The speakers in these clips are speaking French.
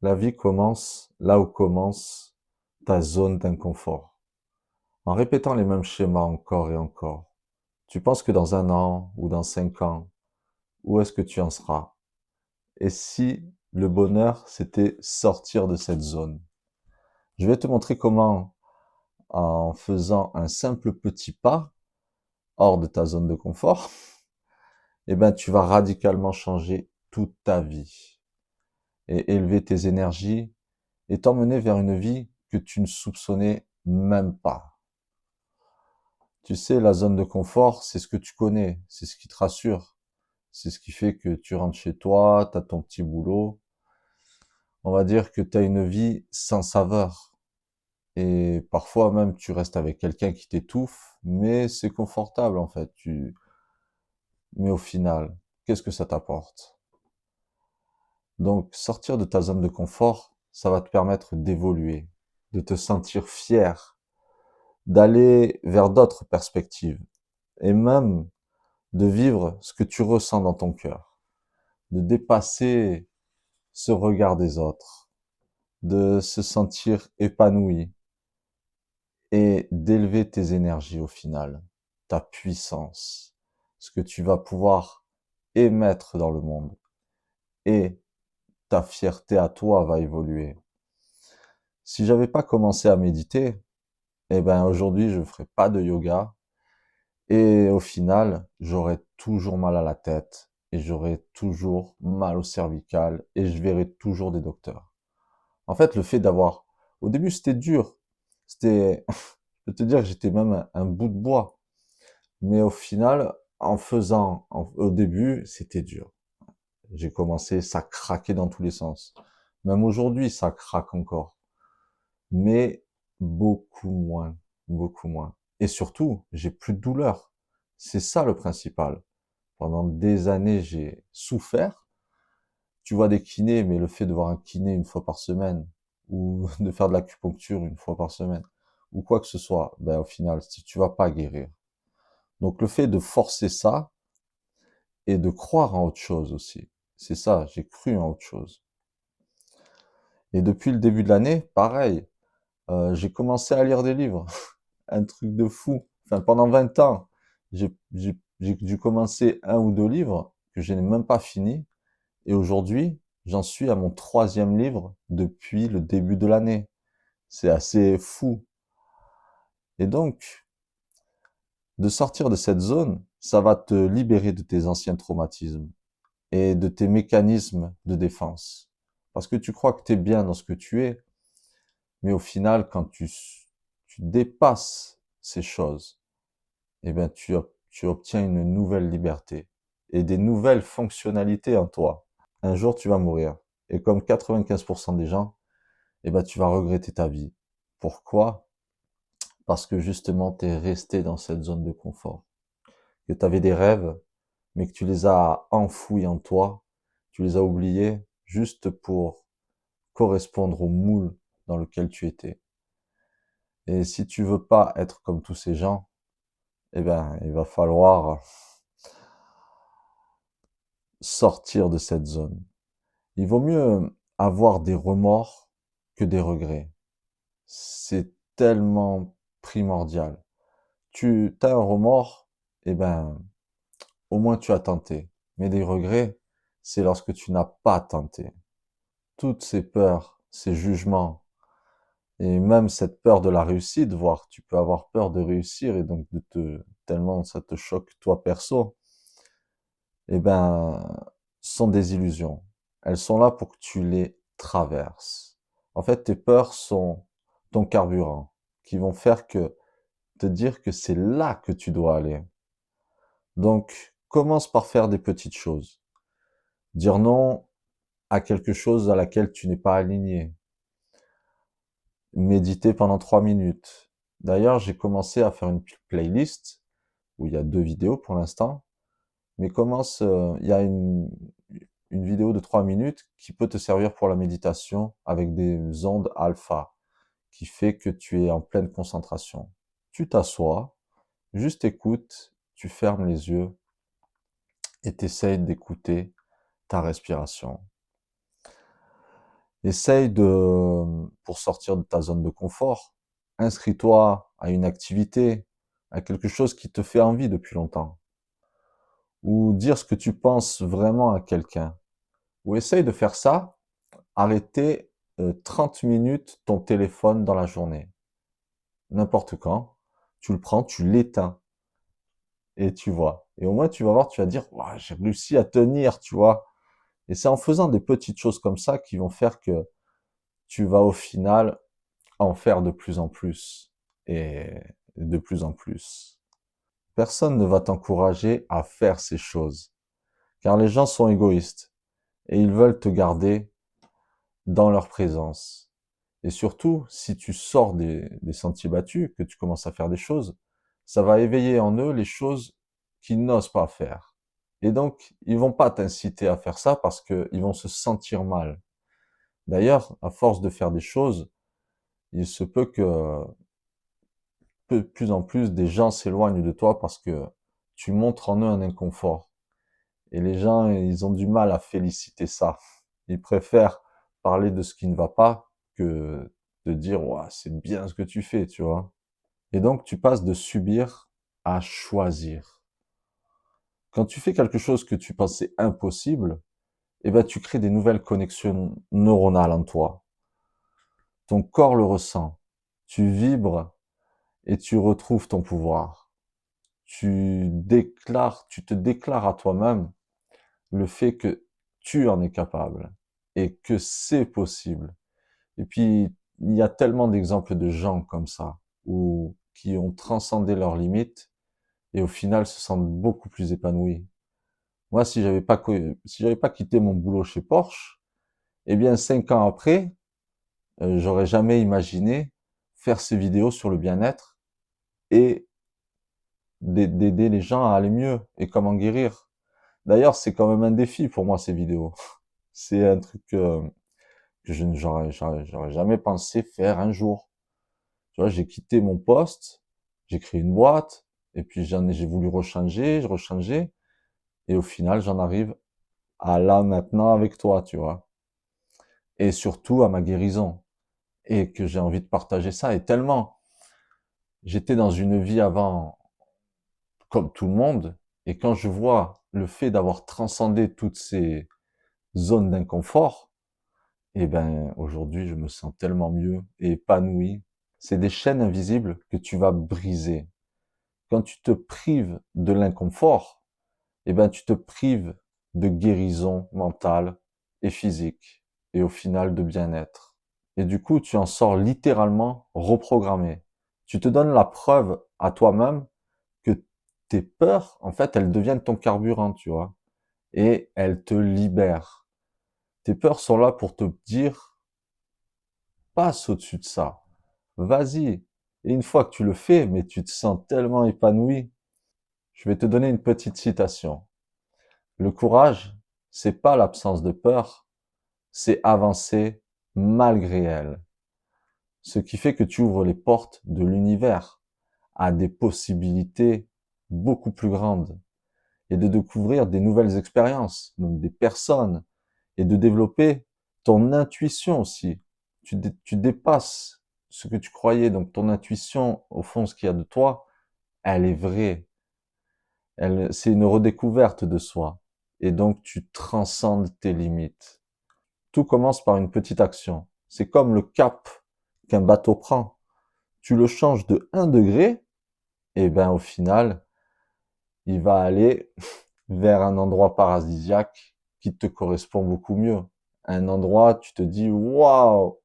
La vie commence là où commence ta zone d'inconfort. En répétant les mêmes schémas encore et encore, tu penses que dans 1 an ou dans 5 ans, où est-ce que tu en seras? Et si le bonheur, c'était sortir de cette zone? Je vais te montrer comment, en faisant un simple petit pas hors de ta zone de confort, eh ben, tu vas radicalement changer toute ta vie et élever tes énergies et t'emmener vers une vie que tu ne soupçonnais même pas. Tu sais, la zone de confort, c'est ce que tu connais, c'est ce qui te rassure, c'est ce qui fait que tu rentres chez toi, tu as ton petit boulot. On va dire que tu as une vie sans saveur. Et parfois même, tu restes avec quelqu'un qui t'étouffe, mais c'est confortable en fait. Mais au final, qu'est-ce que ça t'apporte? Donc, sortir de ta zone de confort, ça va te permettre d'évoluer, de te sentir fier, d'aller vers d'autres perspectives et même de vivre ce que tu ressens dans ton cœur, de dépasser ce regard des autres, de se sentir épanoui et d'élever tes énergies au final, ta puissance, ce que tu vas pouvoir émettre dans le monde et ta fierté à toi va évoluer. Si j'avais pas commencé à méditer, eh ben aujourd'hui je ferais pas de yoga et au final j'aurais toujours mal à la tête et j'aurais toujours mal au cervical et je verrais toujours des docteurs. En fait, le fait d'avoir, au début c'était dur, c'était, je peux te dire que j'étais même un bout de bois, mais au final, au début c'était dur. J'ai commencé, ça craquait dans tous les sens. Même aujourd'hui, ça craque encore. Mais beaucoup moins, beaucoup moins. Et surtout, j'ai plus de douleur. C'est ça le principal. Pendant des années, j'ai souffert. Tu vois des kinés, mais le fait de voir un kiné 1 fois par semaine, ou de faire de l'acupuncture 1 fois par semaine, ou quoi que ce soit, ben au final, si tu vas pas guérir. Donc le fait de forcer ça et de croire en autre chose aussi. C'est ça, j'ai cru en autre chose. Et depuis le début de l'année, pareil, j'ai commencé à lire des livres. Un truc de fou. Enfin, pendant 20 ans, j'ai dû commencer 1 ou 2 livres que je n'ai même pas fini. Et aujourd'hui, j'en suis à mon 3e livre depuis le début de l'année. C'est assez fou. Et donc, de sortir de cette zone, ça va te libérer de tes anciens traumatismes et de tes mécanismes de défense. Parce que tu crois que tu es bien dans ce que tu es, mais au final, quand tu dépasses ces choses, eh ben, tu obtiens une nouvelle liberté et des nouvelles fonctionnalités en toi. Un jour, tu vas mourir. Et comme 95% des gens, eh ben, tu vas regretter ta vie. Pourquoi? Parce que justement, tu es resté dans cette zone de confort. Que tu avais des rêves, mais que tu les as enfouis en toi, tu les as oubliés juste pour correspondre au moule dans lequel tu étais. Et si tu veux pas être comme tous ces gens, eh ben, il va falloir sortir de cette zone. Il vaut mieux avoir des remords que des regrets. C'est tellement primordial. Tu as un remords, eh ben, au moins tu as tenté. Mais des regrets, c'est lorsque tu n'as pas tenté. Toutes ces peurs, ces jugements, et même cette peur de la réussite, voire tu peux avoir peur de réussir et donc tellement ça te choque toi perso, eh ben, sont des illusions. Elles sont là pour que tu les traverses. En fait, tes peurs sont ton carburant, qui vont faire que te dire que c'est là que tu dois aller. Donc, commence par faire des petites choses. Dire non à quelque chose à laquelle tu n'es pas aligné. Méditer pendant 3 minutes. D'ailleurs, j'ai commencé à faire une playlist où il y a 2 vidéos pour l'instant. Mais il y a une vidéo de 3 minutes qui peut te servir pour la méditation avec des ondes alpha, qui fait que tu es en pleine concentration. Tu t'assois, juste écoute, tu fermes les yeux et t'essayes d'écouter ta respiration. Essaye pour sortir de ta zone de confort, inscris-toi à une activité, à quelque chose qui te fait envie depuis longtemps. Ou dire ce que tu penses vraiment à quelqu'un. Ou essaye de faire ça, arrêter 30 minutes ton téléphone dans la journée. N'importe quand, tu le prends, tu l'éteins et tu vois. Et au moins tu vas voir, tu vas dire, ouah, j'ai réussi à tenir, tu vois. Et c'est en faisant des petites choses comme ça qui vont faire que tu vas au final en faire de plus en plus et de plus en plus. Personne ne va t'encourager à faire ces choses, car les gens sont égoïstes et ils veulent te garder dans leur présence. Et surtout, si tu sors des sentiers battus, que tu commences à faire des choses, ça va éveiller en eux les choses qu'ils n'osent pas faire. Et donc, ils vont pas t'inciter à faire ça parce qu'ils vont se sentir mal. D'ailleurs, à force de faire des choses, il se peut que de plus en plus des gens s'éloignent de toi parce que tu montres en eux un inconfort. Et les gens, ils ont du mal à féliciter ça. Ils préfèrent parler de ce qui ne va pas que de dire, ouah, c'est bien ce que tu fais, tu vois. Et donc, tu passes de subir à choisir. Quand tu fais quelque chose que tu pensais impossible, eh ben, tu crées des nouvelles connexions neuronales en toi. Ton corps le ressent. Tu vibres et tu retrouves ton pouvoir. Tu te déclares à toi-même le fait que tu en es capable et que c'est possible. Et puis, il y a tellement d'exemples de gens comme ça, ou qui ont transcendé leurs limites et au final se sentent beaucoup plus épanouis. Moi, si j'avais pas quitté mon boulot chez Porsche, eh bien, 5 ans après, j'aurais jamais imaginé faire ces vidéos sur le bien-être et d'aider les gens à aller mieux et comment guérir. D'ailleurs, c'est quand même un défi pour moi, ces vidéos. C'est un truc que j'aurais jamais pensé faire un jour. Tu vois, j'ai quitté mon poste, j'ai créé une boîte, et puis j'ai voulu rechanger, et au final, j'en arrive à là maintenant avec toi, tu vois. Et surtout à ma guérison. Et que j'ai envie de partager ça. Et tellement, j'étais dans une vie avant comme tout le monde, et quand je vois le fait d'avoir transcendé toutes ces zones d'inconfort, eh ben, aujourd'hui, je me sens tellement mieux et épanoui. C'est des chaînes invisibles que tu vas briser. Quand tu te prives de l'inconfort, eh ben, tu te prives de guérison mentale et physique et au final de bien-être. Et du coup, tu en sors littéralement reprogrammé. Tu te donnes la preuve à toi-même que tes peurs, en fait, elles deviennent ton carburant, tu vois, et elles te libèrent. Tes peurs sont là pour te dire, passe au-dessus de ça. Vas-y. Et une fois que tu le fais, mais tu te sens tellement épanoui. Je vais te donner une petite citation. Le courage, c'est pas l'absence de peur, c'est avancer malgré elle. Ce qui fait que tu ouvres les portes de l'univers à des possibilités beaucoup plus grandes et de découvrir des nouvelles expériences, donc des personnes et de développer ton intuition aussi. Tu dépasses ce que tu croyais, donc ton intuition, au fond, ce qu'il y a de toi, elle est vraie. C'est une redécouverte de soi. Et donc, tu transcendes tes limites. Tout commence par une petite action. C'est comme le cap qu'un bateau prend. Tu le changes de 1 degré, et ben, au final, il va aller vers un endroit paradisiaque qui te correspond beaucoup mieux. Un endroit, tu te dis, waouh,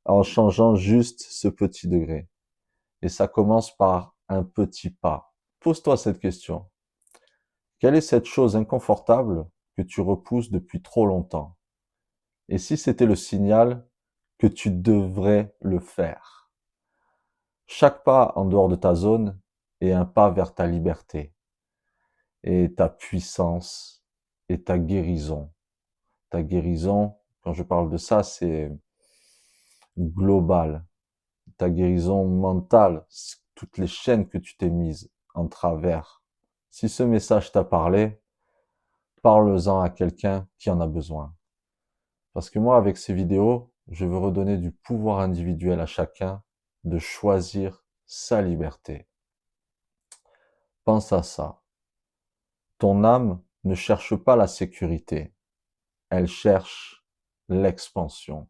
en changeant juste ce petit degré. Et ça commence par un petit pas. Pose-toi cette question. Quelle est cette chose inconfortable que tu repousses depuis trop longtemps? Et si c'était le signal que tu devrais le faire? Chaque pas en dehors de ta zone est un pas vers ta liberté et ta puissance et ta guérison. Ta guérison, quand je parle de ça, c'est global. Ta guérison mentale, toutes les chaînes que tu t'es mises en travers. Si ce message t'a parlé, parle-en à quelqu'un qui en a besoin. Parce que moi, avec ces vidéos, je veux redonner du pouvoir individuel à chacun de choisir sa liberté. Pense à ça. Ton âme ne cherche pas la sécurité, elle cherche l'expansion.